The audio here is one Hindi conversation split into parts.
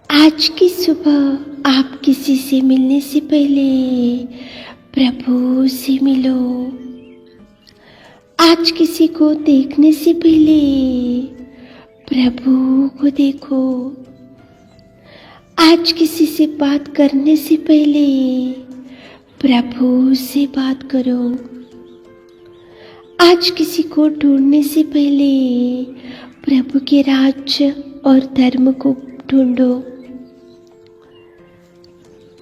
आज की सुबह आप किसी से मिलने से पहले प्रभु से मिलो। आज किसी को देखने से पहले प्रभु को देखो। आज किसी से बात करने से पहले प्रभु से बात करो। आज किसी को ढूंढने से पहले प्रभु के राज्य और धर्म को ढूंढो।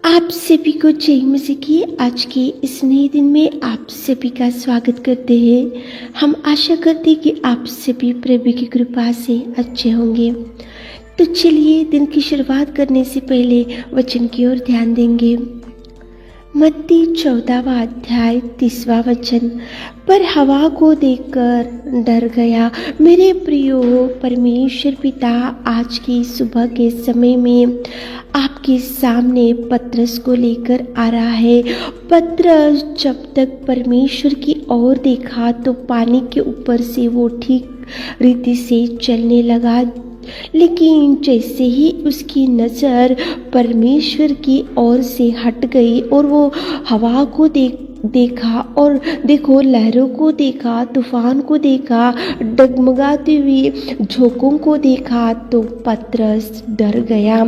आप सभी को जय मसीह की आज के इस नए दिन में आप सभी का स्वागत करते हैं। हम आशा करते हैं कि आप सभी प्रभु की कृपा से अच्छे होंगे। तो चलिए दिन की शुरुआत करने से पहले वचन की ओर ध्यान देंगे। मत्ती 14वां अध्याय 30वां वचन। पर हवा को देखकर डर गया। मेरे प्रियो, परमेश्वर पिता आज की सुबह के समय में आपके सामने पतरस को लेकर आ रहा है। पतरस जब तक परमेश्वर की ओर देखा तो पानी के ऊपर से वो ठीक रीति से चलने लगा, लेकिन जैसे ही उसकी नज़र परमेश्वर की ओर से हट गई और वो हवा को देखा और देखो लहरों को देखा, तूफान को देखा, डगमगाते हुए झोंकों को देखा तो पतरस डर गया।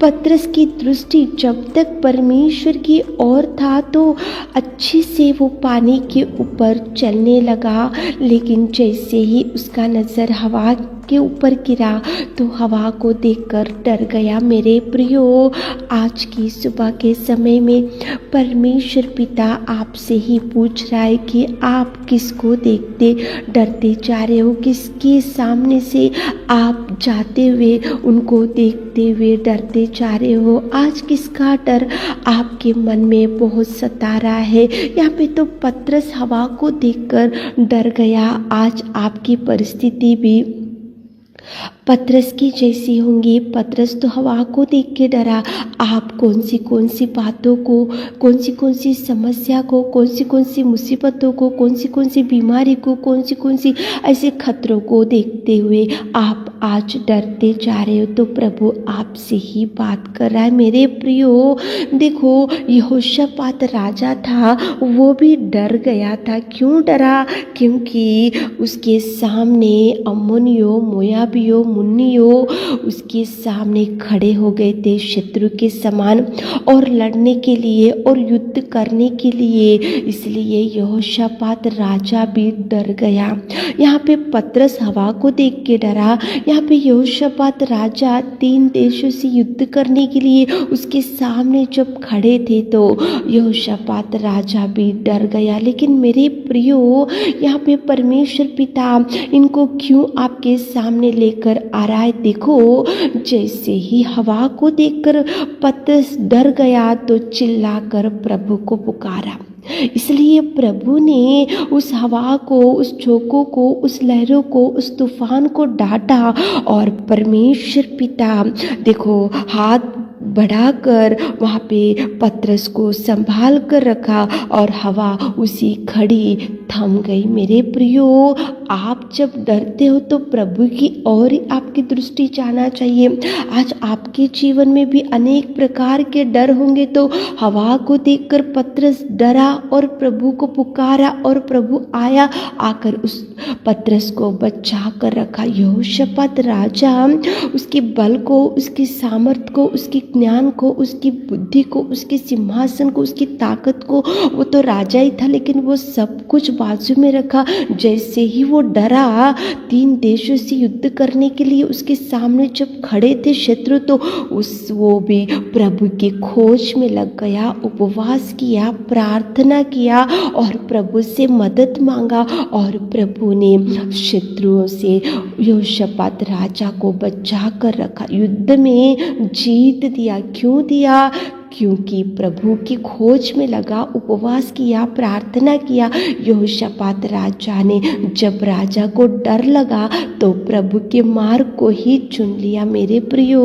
पतरस की दृष्टि जब तक परमेश्वर की ओर था तो अच्छे से वो पानी के ऊपर चलने लगा, लेकिन जैसे ही उसका नज़र हवा के ऊपर गिरा तो हवा को देखकर डर गया। मेरे प्रियो, आज की सुबह के समय में परमेश्वर पिता आपसे ही पूछ रहा है कि आप किसको देखते डरते जा रहे हो, किसके सामने से आप जाते हुए उनको देखते हुए डरते जा रहे हो। आज किसका डर आपके मन में बहुत सता रहा है। यहाँ पे तो पतरस हवा को देखकर डर गया। आज आपकी परिस्थिति भी पतरस की जैसी होंगी। पतरस तो हवा को देख के डरा। आप कौन सी बातों को, कौन सी समस्या को, कौन सी मुसीबतों को, कौन सी बीमारी को, कौन सी ऐसे खतरों को देखते हुए आप आज डरते जा रहे हो, तो प्रभु आपसे ही बात कर रहा है। मेरे प्रियो, देखो यहोशापात राजा था, वो भी डर गया था। क्यों डरा? क्योंकि उसके सामने अम्मोनियों, मोयाबियों, मुन्नियों उसके सामने खड़े हो गए थे शत्रु के समान और लड़ने के लिए और युद्ध करने के लिए। इसलिए यहोशापात राजा भी डर गया। यहाँ पे पतरस हवा को देख के डरा। यहाँ पे यहोशापात राजा 3 देशों से युद्ध करने के लिए उसके सामने जब खड़े थे तो यहोशापात राजा भी डर गया। लेकिन मेरे प्रियो, यहाँ पे परमेश्वर पिता इनको क्यों आपके सामने लेकर आ रहा है? देखो, जैसे ही हवा को देखकर पतरस डर गया तो चिल्लाकर प्रभु को पुकारा। इसलिए प्रभु ने उस हवा को, उस झोंकों को, उस लहरों को, उस तूफान को डांटा और परमेश्वर पिता देखो हाथ बढ़ाकर वहाँ पे पतरस को संभाल कर रखा और हवा उसी खड़ी थम गई। मेरे प्रियो, आप जब डरते हो तो प्रभु की ओर आपकी दृष्टि जाना चाहिए। आज आपके जीवन में भी अनेक प्रकार के डर होंगे, तो हवा को देखकर पतरस डरा और प्रभु को पुकारा और प्रभु आया, आकर उस पतरस को बचा कर रखा। यहोशापात राजा उसके बल को, उसकी सामर्थ को, उसकी ज्ञान को, उसकी बुद्धि को, उसके सिंहासन को, उसकी ताकत को, वो तो राजा ही था, लेकिन वो सब कुछ बाजू में रखा। जैसे ही वो डरा, 3 देशों से युद्ध करने के लिए उसके सामने जब खड़े थे शत्रु, तो वो भी प्रभु के खोज में लग गया, उपवास किया, प्रार्थना किया और प्रभु से मदद मांगा और प्रभु ने शत्रुओं से यहोशापात राजा को बचा कर रखा, युद्ध में जीत दिया। क्यों दिया? क्योंकि प्रभु की खोज में लगा, उपवास किया, प्रार्थना किया। यहोशापात राजा ने, जब राजा को डर लगा तो प्रभु के मार्ग को ही चुन लिया। मेरे प्रियो,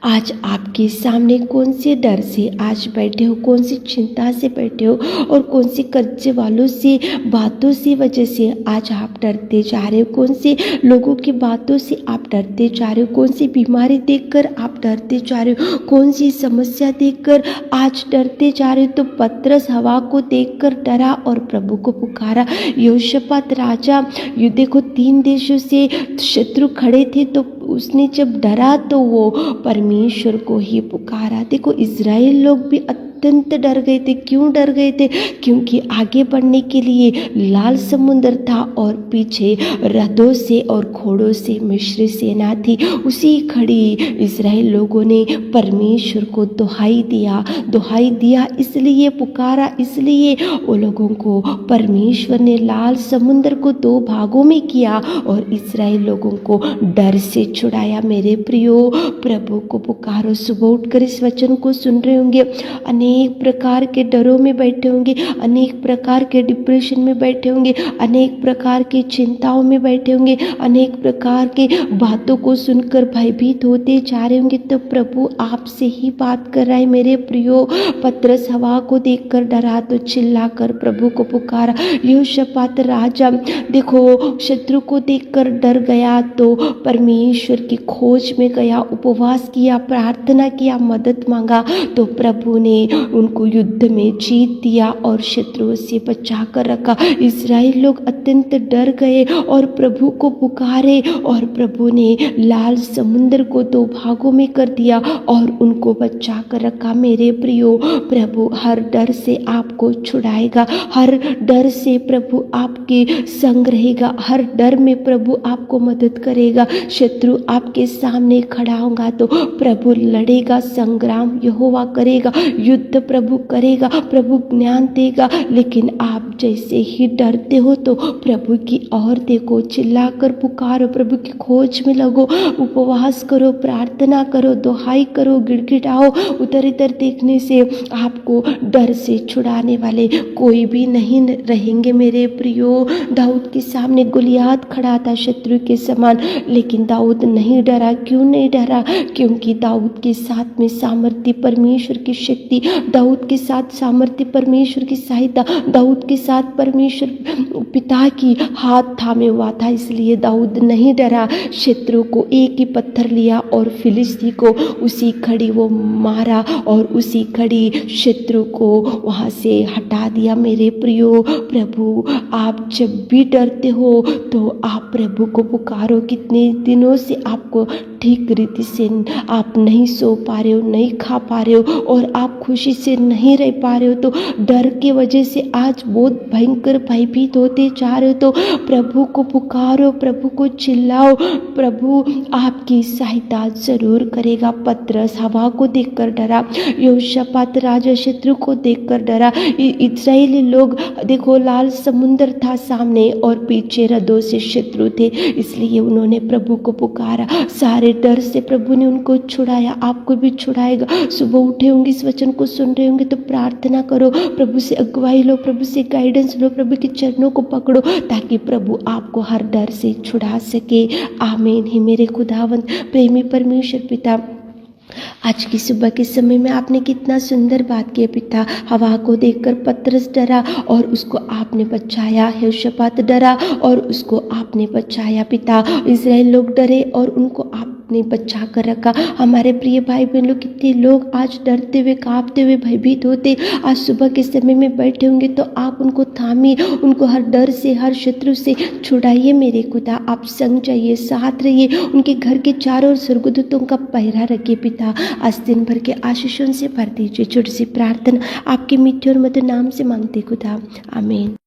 आज आपके सामने कौन से डर से आज बैठे हो, कौन सी चिंता से बैठे हो और कौन सी कर्जे वालों से बातों से वजह से आज आप डरते जा रहे हो, कौन से लोगों की बातों से आप डरते जा रहे हो, कौन सी बीमारी देखकर आप डरते जा रहे हो, कौन सी समस्या देखकर आज डरते जा रहे हो। तो पतरस हवा को देखकर डरा और प्रभु को पुकारा। यहोशापात राजा, ये देखो 3 देशों से शत्रु खड़े थे, तो उसने जब डरा तो वो परमेश्वर को ही पुकारा। देखो इज़राइल लोग भी अत्यंत डर गए थे। क्यों डर गए थे? क्योंकि आगे बढ़ने के लिए लाल समुद्र था और पीछे रथों से और घोड़ों से मिस्र सेना थी। उसी खड़ी इज़राइल लोगों ने परमेश्वर को दुहाई दिया, इसलिए पुकारा, इसलिए वो लोगों को परमेश्वर ने लाल समुद्र को 2 भागों में किया और इज़राइल लोगों को डर से छुड़ाया। मेरे प्रियो, प्रभु को पुकारो। सुबह उठकर इस वचन को सुन रहे होंगे, अनेक प्रकार के डरों में बैठे होंगे, अनेक प्रकार के डिप्रेशन में बैठे होंगे, अनेक प्रकार की चिंताओं में बैठे होंगे, अनेक प्रकार के बातों को सुनकर भयभीत होते जा रहे होंगे। तो प्रभु आपसे ही बात कर रहा है। मेरे प्रियो, पतरस हवा को देखकर डरा तो चिल्लाकर प्रभु को पुकारा। यहोशापात राजा देखो शत्रु को देखकर डर गया तो परमेश्वर की खोज में गया, उपवास किया, प्रार्थना किया, मदद मांगा, तो प्रभु ने उनको युद्ध में जीत दिया और शत्रुओं से बचा कर रखा। इज़राइल लोग अत्यंत डर गए और प्रभु को पुकारे और प्रभु ने लाल समुद्र को 2 भागों में कर दिया और उनको बचा कर रखा। मेरे प्रियो, प्रभु हर डर से आपको छुड़ाएगा, हर डर से प्रभु आपके संग रहेगा, हर डर में प्रभु आपको मदद करेगा। शत्रु आपके सामने खड़ा होगा तो प्रभु लड़ेगा, संग्राम यहोवा करेगा, युद्ध प्रभु करेगा, प्रभु ज्ञान देगा। लेकिन आप जैसे ही डरते हो तो प्रभु की ओर देखो, चिल्लाकर पुकारो, प्रभु की खोज में लगो, उपवास करो, प्रार्थना करो, दुहाई करो, गिड़गिड़ाओ। उधर इधर देखने से आपको डर से छुड़ाने वाले कोई भी नहीं रहेंगे। मेरे प्रियो, दाऊद के सामने गोलियात खड़ा था शत्रु के समान, लेकिन दाऊद नहीं डरा। क्यों नहीं डरा? क्योंकि दाऊद के साथ में सामर्थ्य परमेश्वर की शक्ति, दाऊद के साथ सामर्थ्य परमेश्वर की सहायता, दाऊद के साथ परमेश्वर पिता की हाथ थामे हुआ था। इसलिए दाऊद नहीं डरा। शत्रु को एक ही पत्थर लिया और फिलिस्ती को उसी खड़ी वो मारा और उसी खड़ी शत्रु को वहाँ से हटा दिया। मेरे प्रियो, प्रभु आप जब भी डरते हो तो आप प्रभु को पुकारो। कितने दिनों से आपको ठीक रीति से आप नहीं सो पा रहे हो, नहीं खा पा रहे हो और आप खुशी से नहीं रह पा रहे हो, तो डर के वजह से आज बहुत भयंकर भयभीत होते जा रहे हो, तो प्रभु को पुकारो, प्रभु को चिल्लाओ, प्रभु आपकी सहायता जरूर करेगा। पतरस हवा को देखकर डरा, यहोशापात राजा शत्रु को देखकर डरा। इस्राएली लोग देखो लाल समुद्र था सामने और पीछे रथों से शत्रु थे, इसलिए उन्होंने प्रभु को पुकारा। सारे डर से प्रभु ने उनको छुड़ाया, आपको भी छुड़ाएगा। सुबह उठे होंगे, इस वचन को सुन रहे होंगे तो प्रार्थना करो, प्रभु से अगुवाई लो, प्रभु से गाइडेंस लो, प्रभु के चरणों को पकड़ो ताकि प्रभु आपको हर डर से छुड़ा सके। आमीन। ही मेरे खुदावंद प्रेमी परमेश्वर पिता, आज की सुबह के समय में आपने कितना सुंदर बात की पिता। हवा को देखकर पतरस डरा और उसको आपने बचाया, यहोशापात डरा और उसको आपने बचाया पिता। इज़राइल लोग डरे और उनको आपने बचा कर रखा। हमारे प्रिय भाई बहन लोग, कितने लोग आज डरते हुए, कांपते हुए, भयभीत होते आज सुबह के समय में बैठे होंगे, तो आप उनको थामिए, उनको हर डर से, हर शत्रु से छुड़ाइए। मेरे खुदा आप संग जाइए, साथ रहिए, उनके घर के चारों ओर स्वर्गदूतों का पहरा रखिए पिता। आज दिन भर के आशीषों से भर दीजिए। छोटी सी प्रार्थना आपके मीठे और मधुर नाम से मांगते खुदा, आमीन।